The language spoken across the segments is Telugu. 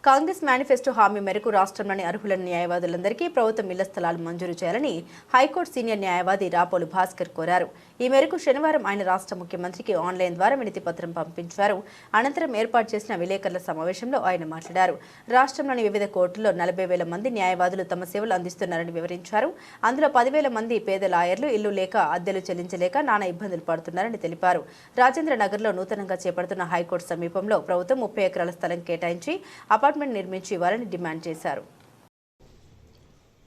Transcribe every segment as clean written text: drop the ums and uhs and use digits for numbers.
కాంగ్రెస్ మేనిఫెస్టో హామీ మేరకు రాష్ట్రంలోని అర్హులైన న్యాయవాదులందరికీ ప్రభుత్వం ఇళ్ల స్థలాలు మంజూరు చేయాలని హైకోర్టు సీనియర్ న్యాయవాది రాపోలు భాస్కర్ కోరారు. ఈ మేరకు శనివారం ఆయన రాష్ట్ర ముఖ్యమంత్రికి ఆన్లైన్ ద్వారా వినతి పత్రం పంపించారు. అనంతరం ఏర్పాటు చేసిన విలేకరుల సమావేశంలో ఆయన మాట్లాడారు. రాష్ట్రంలోని వివిధ కోర్టుల్లో 40,000 మంది న్యాయవాదులు తమ సేవలు అందిస్తున్నారని వివరించారు. అందులో 10,000 మంది పేద లాయర్లు ఇల్లు లేక అద్దెలు చెల్లించలేక నానా ఇబ్బందులు పడుతున్నారని తెలిపారు. రాజేంద్ర నగర్లో నూతనంగా చేపడుతున్న హైకోర్టు సమీపంలో ప్రభుత్వం 30 ఎకరాల స్థలం కేటాయించి అపార్ట్మెంట్ నిర్మించి ఇవ్వాలని డిమాండ్ చేశారు.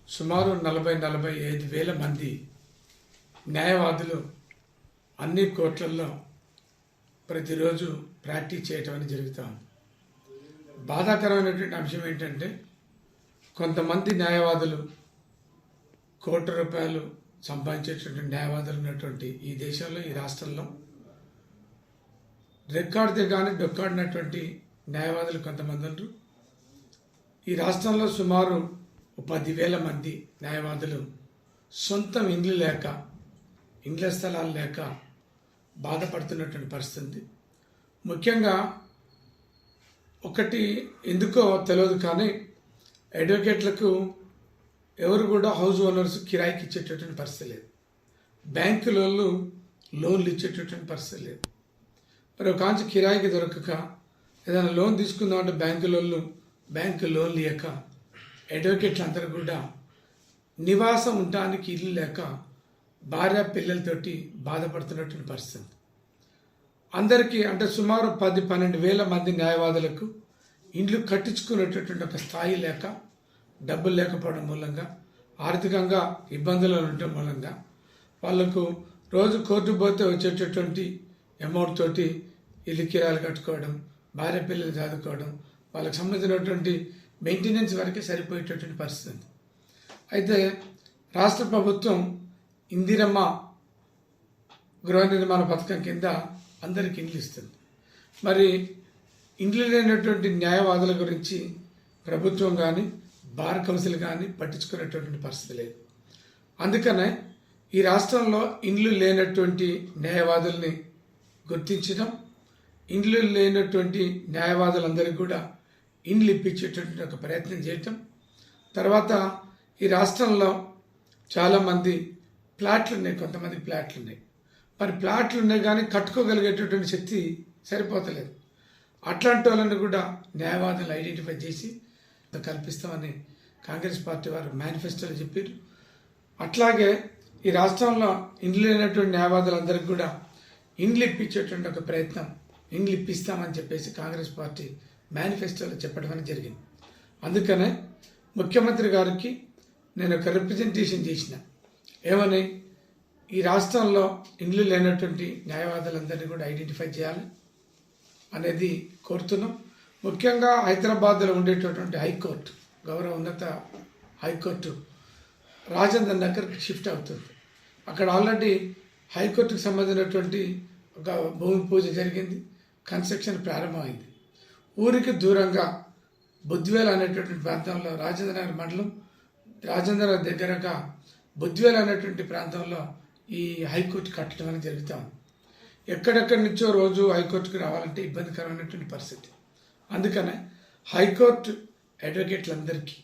సుమారు 40-45,000 మంది న్యాయవాదులు అన్ని కోర్టులలో ప్రతిరోజు ప్రాక్టీస్ చేయటం అనేది జరుగుతాం. బాధాకరమైనటువంటి అంశం ఏంటంటే కొంతమంది న్యాయవాదులు కోట్ల రూపాయలు సంపాదించేటువంటి న్యాయవాదులు ఉన్నటువంటి ఈ దేశంలో, ఈ రాష్ట్రంలో రికార్డుతే కానీ డొక్కాడినటువంటి న్యాయవాదులు కొంతమంది ఉన్నారు. ఈ రాష్ట్రంలో సుమారు 10,000 మంది న్యాయవాదులు సొంతం ఇండ్లు లేక, ఇండ్ల స్థలాలు లేక బాధపడుతున్నటువంటి పరిస్థితి. ముఖ్యంగా ఒకటి ఎందుకో తెలియదు కానీ అడ్వకేట్లకు ఎవరు కూడా హౌస్ ఓనర్స్ కిరాయికి ఇచ్చేటటువంటి పరిస్థితి లేదు. బ్యాంకులలో లోన్లు ఇచ్చేటటువంటి పరిస్థితి లేదు. మరి ఒక కాంచి కిరాయికి దొరకక ఏదైనా లోన్ తీసుకుందామంటే బ్యాంకు లోన్లు ఇవ్వక అడ్వకేట్లు అందరూ కూడా నివాసం ఉండడానికి ఇల్లు లేక భార్య పిల్లలతోటి బాధపడుతున్నటువంటి పరిస్థితి. అందరికీ అంటే సుమారు 10-12,000 మంది న్యాయవాదులకు ఇండ్లు కట్టించుకునేటటువంటి ఒక స్థాయి లేక, డబ్బులు లేకపోవడం మూలంగా, ఆర్థికంగా ఇబ్బందులు ఉండటం మూలంగా వాళ్లకు రోజు కోర్టు పోతే వచ్చేటటువంటి అమౌంట్ తోటి ఇల్లు కిరాయిలు కట్టుకోవడం, భార్య పిల్లలు చదువుకోవడం, వాళ్ళకి సంబంధించినటువంటి మెయింటెనెన్స్ వరకే సరిపోయేటటువంటి పరిస్థితి. అయితే రాష్ట్ర ప్రభుత్వం ఇందిరమ్మ గృహ నిర్మాణ పథకం కింద అందరికీ ఇండ్లు ఇస్తుంది. మరి ఇండ్లు లేనటువంటి న్యాయవాదుల గురించి ప్రభుత్వం కానీ, బార్ కౌన్సిల్ కానీ పట్టించుకునేటటువంటి పరిస్థితి లేదు. అందుకనే ఈ రాష్ట్రంలో ఇండ్లు లేనటువంటి న్యాయవాదుల్ని గుర్తించడం, ఇండ్లు లేనటువంటి న్యాయవాదులందరికీ కూడా ఇండ్లు ఇప్పించేటటువంటి ఒక ప్రయత్నం చేయటం. తర్వాత ఈ రాష్ట్రంలో చాలామంది ప్లాట్లు ఉన్నాయి, కొంతమంది ప్లాట్లు ఉన్నాయి. మరి ప్లాట్లు ఉన్నాయి కానీ కట్టుకోగలిగేటటువంటి శక్తి సరిపోతలేదు. అట్లాంటి వాళ్ళని కూడా న్యాయవాదులు ఐడెంటిఫై చేసి కల్పిస్తామని కాంగ్రెస్ పార్టీ వారు మేనిఫెస్టోలో చెప్పారు. అట్లాగే ఈ రాష్ట్రంలో ఇండ్లు లేనటువంటి న్యాయవాదులందరికీ కూడా ఇండ్లు ఇప్పించేటువంటి ఒక ప్రయత్నం, ఇండ్లు ఇప్పిస్తామని చెప్పేసి కాంగ్రెస్ పార్టీ మేనిఫెస్టోలో చెప్పడం అనేది జరిగింది. అందుకనే ముఖ్యమంత్రి గారికి నేను ఒక రిప్రజెంటేషన్ చేసిన, ఏమని ఈ రాష్ట్రంలో ఇండ్లు లేనటువంటి న్యాయవాదులందరినీ కూడా ఐడెంటిఫై చేయాలి అనేది కోరుతున్నాం. ముఖ్యంగా హైదరాబాద్లో ఉండేటటువంటి హైకోర్టు, గౌరవ ఉన్నత హైకోర్టు రాజేంద్ర నగర్కి షిఫ్ట్ అవుతుంది. అక్కడ ఆల్రెడీ హైకోర్టుకు సంబంధించినటువంటి ఒక భూమి పూజ జరిగింది, కన్స్ట్రక్షన్ ప్రారంభమైంది. ఊరికి దూరంగా బుద్వేల్ అనేటువంటి ప్రాంతంలో, రాజేంద్రనగర్ మండలం రాజేంద్రనగర్ దగ్గరగా బుద్వేల్ అనేటువంటి ప్రాంతంలో ఈ హైకోర్టు కట్టడం అనేది జరుగుతాం. ఎక్కడెక్కడి నుంచో రోజు హైకోర్టుకు రావాలంటే ఇబ్బందికరమైనటువంటి పరిస్థితి. అందుకనే హైకోర్టు అడ్వకేట్లందరికీ,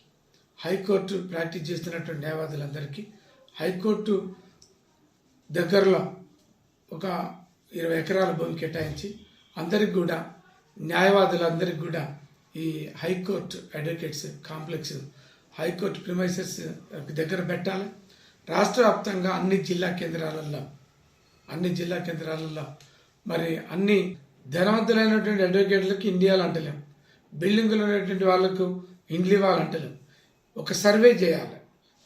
హైకోర్టు ప్రాక్టీస్ చేస్తున్నటువంటి న్యాయవాదులందరికీ హైకోర్టు దగ్గరలో ఒక 20 ఎకరాల భూమి కేటాయించి అందరికి కూడా, న్యాయవాదులందరికీ కూడా ఈ high court advocates complex, high court premises దగ్గర పెట్టాలి. రాష్ట్ర వ్యాప్తంగా అన్ని జిల్లా కేంద్రాలలో మరి అన్ని ధనవంతులైనటువంటి అడ్వకేట్లకి ఇండియాలో అంటలేం, బిల్డింగులు ఉన్నటువంటి వాళ్ళకు ఇండ్లు ఇవ్వాలంటలేం. ఒక సర్వే చేయాలి,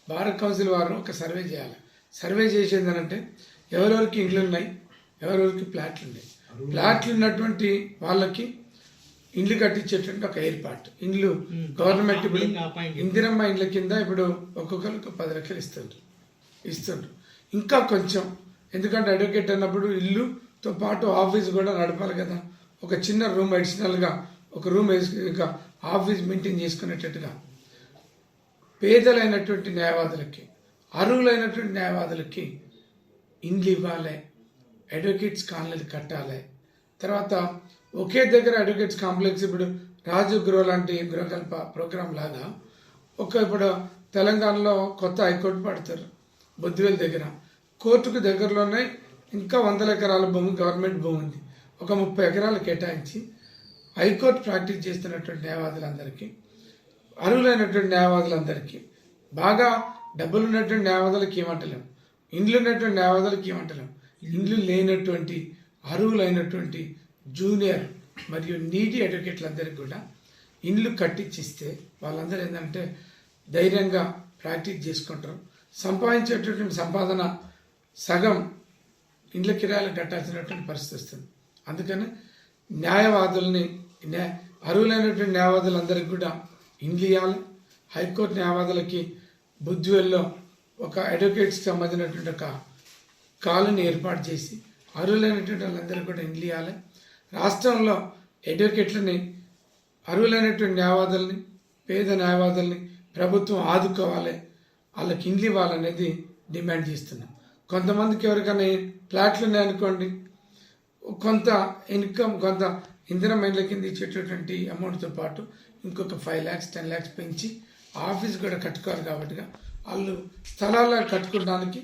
బార్ కౌన్సిల్ వారు ఒక సర్వే చేయాలి. సర్వే చేసేది అంటే ఎవరెవరికి ఇండ్లు ఉన్నాయి, ఎవరెవరికి ప్లాట్లు ఉన్నాయి, ప్లాట్లు ఉన్నటువంటి వాళ్ళకి ఇండ్లు కట్టించేటువంటి ఒక ఏర్పాటు. ఇండ్లు గవర్నమెంట్ ఇప్పుడు ఇందిరమ్మ ఇండ్ల కింద ఇప్పుడు ఒక్కొక్కరికి 10 లక్షలు ఇస్తుండ్రు. ఇంకా కొంచెం, ఎందుకంటే అడ్వకేట్ అన్నప్పుడు ఇల్లుతో పాటు ఆఫీస్ కూడా నడపాలి కదా. ఒక చిన్న రూమ్ అడిషనల్గా ఒక రూమ్ ఇంకా ఆఫీస్ మెయింటైన్ చేసుకునేటట్టుగా పేదలైనటువంటి న్యాయవాదులకి, అర్హులైనటువంటి న్యాయవాదులకి ఇండ్లు ఇవ్వాలి, అడ్వకేట్స్ కాలనీలు కట్టాలి. తర్వాత ఒకే దగ్గర అడ్వకేట్స్ కాంప్లెక్స్ ఇప్పుడు రాజు గృహ లాంటి గృహకల్ప ప్రోగ్రాం లాగా ఇప్పుడు తెలంగాణలో కొత్త హైకోర్టు పడతారు బొద్దువేలు దగ్గర. కోర్టుకు దగ్గరలోనే ఇంకా 100 ఎకరాల భూమి గవర్నమెంట్ భూమి ఉంది. ఒక 30 ఎకరాలు కేటాయించి హైకోర్టు ప్రాక్టీస్ చేస్తున్నటువంటి న్యాయవాదులందరికీ, అర్హులైనటువంటి న్యాయవాదులందరికీ, బాగా డబ్బులు ఉన్నటువంటి న్యాయవాదులకి ఏమంటలేం, ఇండ్లు ఉన్నటువంటి న్యాయవాదులకి ఏమంటలేం, ఇండ్లు లేనటువంటి అర్హులైనటువంటి జూనియర్ మరియు నీటి అడ్వకేట్లందరికీ కూడా ఇండ్లు కట్టించిస్తే వాళ్ళందరూ ఏంటంటే ధైర్యంగా ప్రాక్టీస్ చేసుకుంటారు. సంపాదించేటటువంటి సంపాదన సగం ఇండ్ల కిరాయిలు కట్టాల్సినటువంటి పరిస్థితి వస్తుంది. అందుకని న్యాయవాదుల్ని అర్హులైనటువంటి న్యాయవాదులందరికీ కూడా ఇండ్లు ఇవ్వాలి. హైకోర్టు న్యాయవాదులకి బుద్ధివెల్లో ఒక అడ్వకేట్స్కి సంబంధించినటువంటి ఒక కాలనీ ఏర్పాటు చేసి అర్హులైనటువంటి వాళ్ళందరికీ కూడా ఇండ్లు ఇవ్వాలి. రాష్ట్రంలో అడ్వకేట్లని, అర్హులైనటువంటి న్యాయవాదుల్ని, పేద న్యాయవాదుల్ని ప్రభుత్వం ఆదుకోవాలి, వాళ్ళకి ఇండ్లు ఇవ్వాలనేది డిమాండ్ చేస్తున్నాం. కొంతమందికి ఎవరికైనా ఫ్లాట్లు ఉన్నాయనుకోండి, కొంత ఇన్కమ్, కొంత ఇంధనం ఇండ్ల కింద ఇచ్చేటటువంటి అమౌంట్తో పాటు ఇంకొక 5 lakhs 10 lakhs పెంచి ఆఫీస్ కూడా కట్టుకోవాలి. కాబట్టి వాళ్ళు స్థలాలు కట్టుకోవడానికి